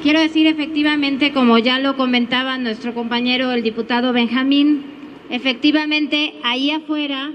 quiero decir efectivamente, como ya lo comentaba nuestro compañero el diputado Benjamín, efectivamente ahí afuera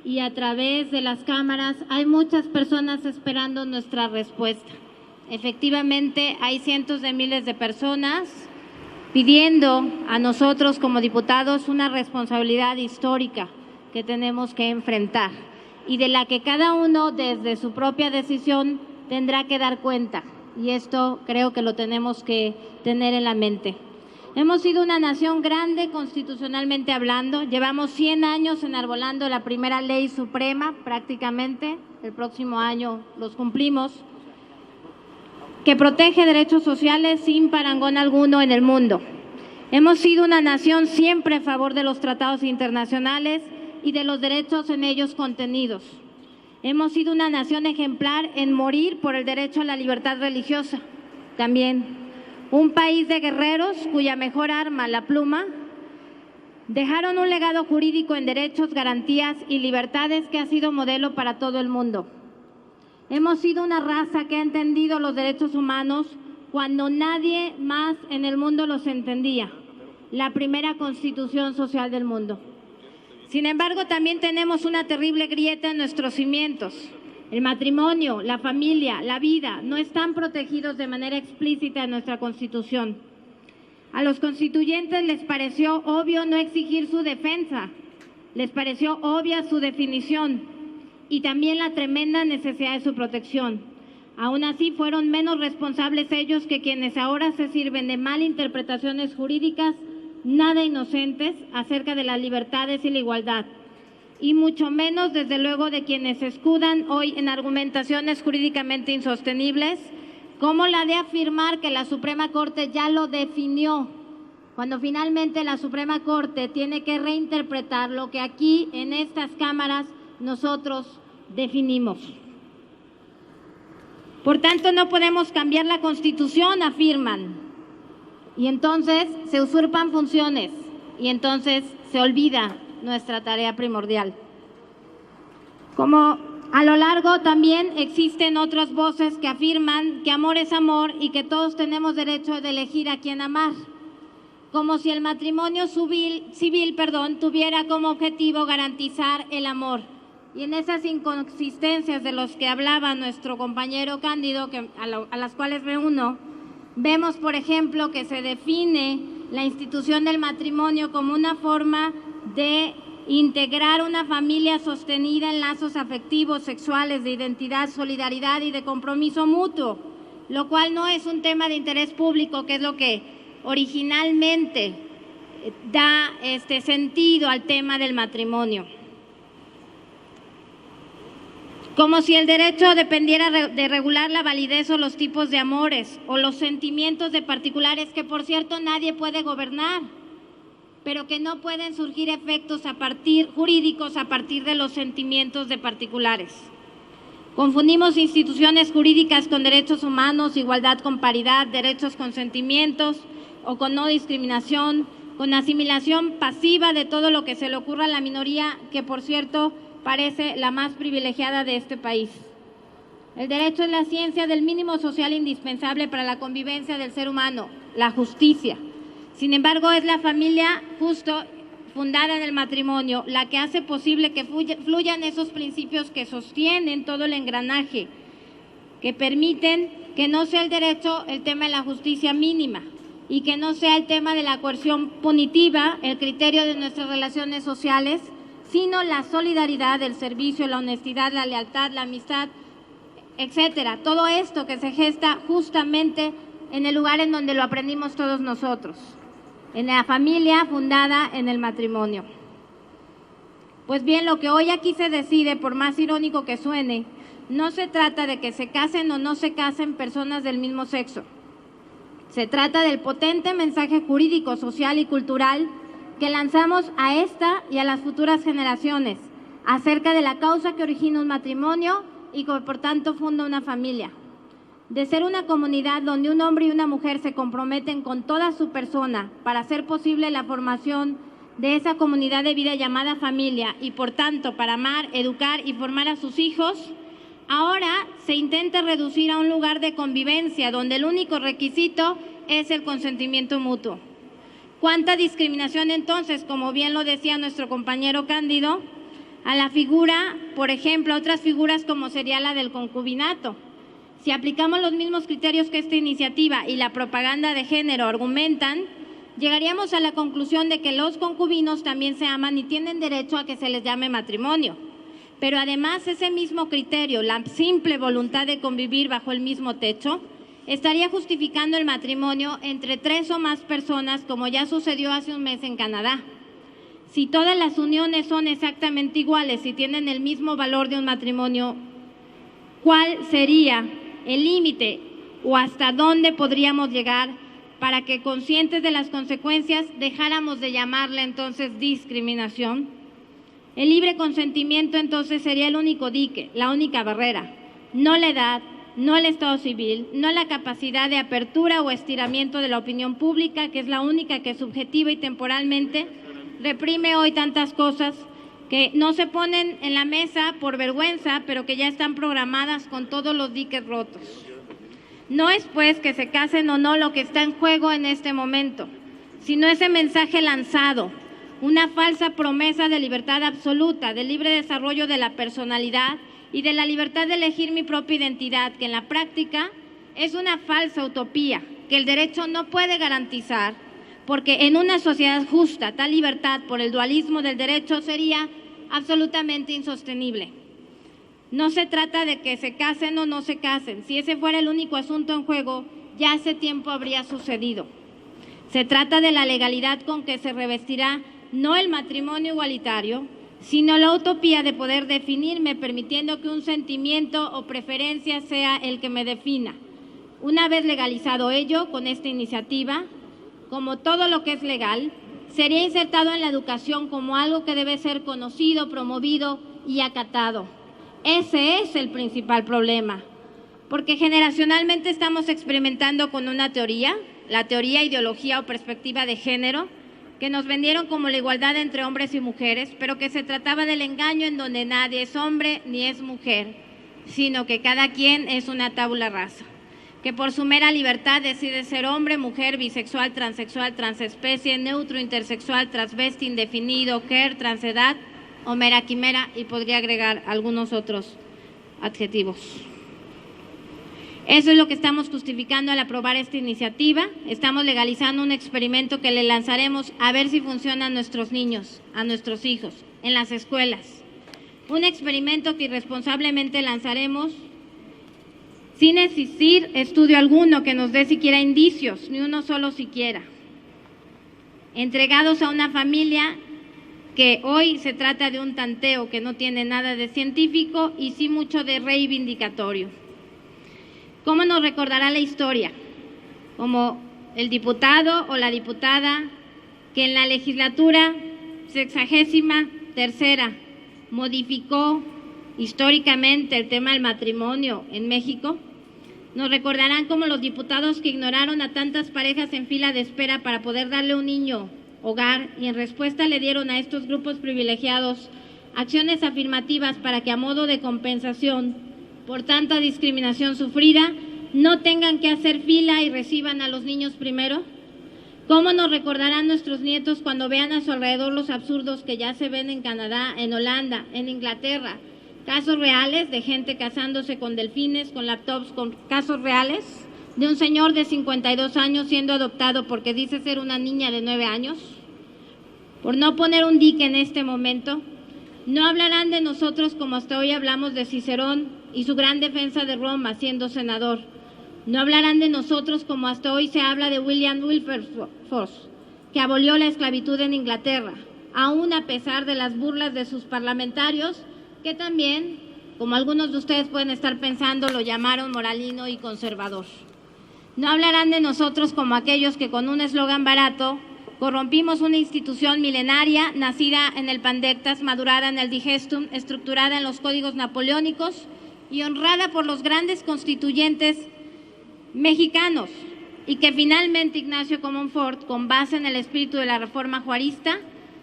y a través de las cámaras hay muchas personas esperando nuestra respuesta. Efectivamente hay cientos de miles de personas pidiendo a nosotros como diputados una responsabilidad histórica que tenemos que enfrentar y de la que cada uno desde su propia decisión tendrá que dar cuenta, y esto creo que lo tenemos que tener en la mente. Hemos sido una nación grande constitucionalmente hablando, llevamos 100 años enarbolando la primera ley suprema prácticamente, el próximo año los cumplimos, que protege derechos sociales sin parangón alguno en el mundo. Hemos sido una nación siempre a favor de los tratados internacionales y de los derechos en ellos contenidos. Hemos sido una nación ejemplar en morir por el derecho a la libertad religiosa. También un país de guerreros cuya mejor arma, la pluma, dejaron un legado jurídico en derechos, garantías y libertades que ha sido modelo para todo el mundo. Hemos sido una raza que ha entendido los derechos humanos cuando nadie más en el mundo los entendía. La primera constitución social del mundo. Sin embargo, también tenemos una terrible grieta en nuestros cimientos. El matrimonio, la familia, la vida no están protegidos de manera explícita en nuestra Constitución. A los constituyentes les pareció obvio no exigir su defensa, les pareció obvia su definición y también la tremenda necesidad de su protección. Aún así, fueron menos responsables ellos que quienes ahora se sirven de malinterpretaciones jurídicas nada inocentes acerca de las libertades y la igualdad, y mucho menos, desde luego, de quienes se escudan hoy en argumentaciones jurídicamente insostenibles, como la de afirmar que la Suprema Corte ya lo definió, cuando finalmente la Suprema Corte tiene que reinterpretar lo que aquí en estas cámaras nosotros definimos. Por tanto, no podemos cambiar la Constitución, afirman. Y entonces se usurpan funciones y entonces se olvida nuestra tarea primordial. Como a lo largo también existen otras voces que afirman que amor es amor y que todos tenemos derecho de elegir a quién amar, como si el matrimonio civil, tuviera como objetivo garantizar el amor. Y en esas inconsistencias de los que hablaba nuestro compañero Cándido, a las cuales me uno, vemos, por ejemplo, que se define la institución del matrimonio como una forma de integrar una familia sostenida en lazos afectivos, sexuales, de identidad, solidaridad y de compromiso mutuo, lo cual no es un tema de interés público, que es lo que originalmente da sentido al tema del matrimonio. Como si el derecho dependiera de regular la validez o los tipos de amores o los sentimientos de particulares, que por cierto nadie puede gobernar, pero que no pueden surgir efectos jurídicos a partir de los sentimientos de particulares. Confundimos instituciones jurídicas con derechos humanos, igualdad con paridad, derechos con sentimientos o con no discriminación, con asimilación pasiva de todo lo que se le ocurra a la minoría, que por cierto parece la más privilegiada de este país. El derecho es la ciencia del mínimo social indispensable para la convivencia del ser humano, la justicia. Sin embargo, es la familia justo fundada en el matrimonio la que hace posible que fluyan esos principios que sostienen todo el engranaje, que permiten que no sea el derecho el tema de la justicia mínima y que no sea el tema de la coerción punitiva el criterio de nuestras relaciones sociales, sino la solidaridad, el servicio, la honestidad, la lealtad, la amistad, etcétera. Todo esto que se gesta justamente en el lugar en donde lo aprendimos todos nosotros, en la familia fundada en el matrimonio. Pues bien, lo que hoy aquí se decide, por más irónico que suene, no se trata de que se casen o no se casen personas del mismo sexo. Se trata del potente mensaje jurídico, social y cultural que lanzamos a esta y a las futuras generaciones acerca de la causa que origina un matrimonio y que por tanto funda una familia. De ser una comunidad donde un hombre y una mujer se comprometen con toda su persona para hacer posible la formación de esa comunidad de vida llamada familia y por tanto para amar, educar y formar a sus hijos, ahora se intenta reducir a un lugar de convivencia donde el único requisito es el consentimiento mutuo. ¿Cuánta discriminación entonces, como bien lo decía nuestro compañero Cándido, a la figura, por ejemplo, a otras figuras como sería la del concubinato? Si aplicamos los mismos criterios que esta iniciativa y la propaganda de género argumentan, llegaríamos a la conclusión de que los concubinos también se aman y tienen derecho a que se les llame matrimonio. Pero además ese mismo criterio, la simple voluntad de convivir bajo el mismo techo, estaría justificando el matrimonio entre 3 o más personas, como ya sucedió hace un mes en Canadá. Si todas las uniones son exactamente iguales y tienen el mismo valor de un matrimonio, ¿cuál sería el límite o hasta dónde podríamos llegar para que, conscientes de las consecuencias, dejáramos de llamarla entonces discriminación? El libre consentimiento entonces sería el único dique, la única barrera, no la edad, no el estado civil, no la capacidad de apertura o estiramiento de la opinión pública, que es la única que subjetiva y temporalmente reprime hoy tantas cosas que no se ponen en la mesa por vergüenza, pero que ya están programadas con todos los diques rotos. No es pues que se casen o no lo que está en juego en este momento, sino ese mensaje lanzado, una falsa promesa de libertad absoluta, de libre desarrollo de la personalidad y de la libertad de elegir mi propia identidad, que en la práctica es una falsa utopía que el derecho no puede garantizar, porque en una sociedad justa, tal libertad por el dualismo del derecho sería absolutamente insostenible. No se trata de que se casen o no se casen. Si ese fuera el único asunto en juego, ya hace tiempo habría sucedido. Se trata de la legalidad con que se revestirá no el matrimonio igualitario, sino la utopía de poder definirme permitiendo que un sentimiento o preferencia sea el que me defina. Una vez legalizado ello, con esta iniciativa, como todo lo que es legal, sería insertado en la educación como algo que debe ser conocido, promovido y acatado. Ese es el principal problema, porque generacionalmente estamos experimentando con una teoría, la teoría, ideología o perspectiva de género, que nos vendieron como la igualdad entre hombres y mujeres, pero que se trataba del engaño en donde nadie es hombre ni es mujer, sino que cada quien es una tabula rasa, que por su mera libertad decide ser hombre, mujer, bisexual, transexual, transespecie, neutro, intersexual, transvesti, indefinido, queer, transedad o mera quimera, y podría agregar algunos otros adjetivos. Eso es lo que estamos justificando al aprobar esta iniciativa. Estamos legalizando un experimento que le lanzaremos a ver si funciona a nuestros niños, a nuestros hijos, en las escuelas. Un experimento que irresponsablemente lanzaremos sin existir estudio alguno que nos dé siquiera indicios, ni uno solo siquiera. Entregados a una familia que hoy se trata de un tanteo que no tiene nada de científico y sí mucho de reivindicatorio. ¿Cómo nos recordará la historia? Como el diputado o la diputada que en la legislatura 63ª modificó históricamente el tema del matrimonio en México. Nos recordarán como los diputados que ignoraron a tantas parejas en fila de espera para poder darle un niño hogar y en respuesta le dieron a estos grupos privilegiados acciones afirmativas para que a modo de compensación por tanta discriminación sufrida no tengan que hacer fila y reciban a los niños primero. ¿Cómo nos recordarán nuestros nietos cuando vean a su alrededor los absurdos que ya se ven en Canadá, en Holanda, en Inglaterra? Casos reales de gente casándose con delfines, con laptops, con casos reales de un señor de 52 años siendo adoptado porque dice ser una niña de 9 años. Por no poner un dique en este momento, no hablarán de nosotros como hasta hoy hablamos de Cicerón y su gran defensa de Roma siendo senador. No hablarán de nosotros como hasta hoy se habla de William Wilberforce, que abolió la esclavitud en Inglaterra, aún a pesar de las burlas de sus parlamentarios, que también, como algunos de ustedes pueden estar pensando, lo llamaron moralino y conservador. No hablarán de nosotros como aquellos que con un eslogan barato corrompimos una institución milenaria, nacida en el Pandectas, madurada en el Digestum, estructurada en los códigos napoleónicos y honrada por los grandes constituyentes mexicanos, y que finalmente Ignacio Comonfort, con base en el espíritu de la reforma juarista,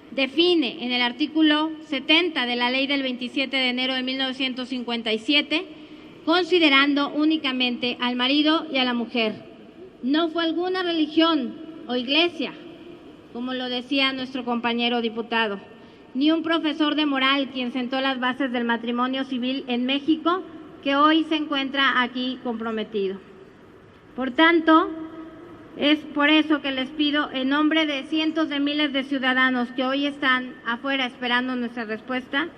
define en el artículo 70 de la ley del 27 de enero de 1957 considerando únicamente al marido y a la mujer. No fue alguna religión o iglesia, como lo decía nuestro compañero diputado, ni un profesor de moral quien sentó las bases del matrimonio civil en México, que hoy se encuentra aquí comprometido. Por tanto, es por eso que les pido, en nombre de cientos de miles de ciudadanos que hoy están afuera esperando nuestra respuesta,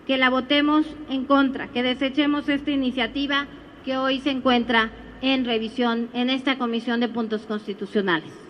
que la votemos en contra, que desechemos esta iniciativa que hoy se encuentra en revisión en esta Comisión de Puntos Constitucionales.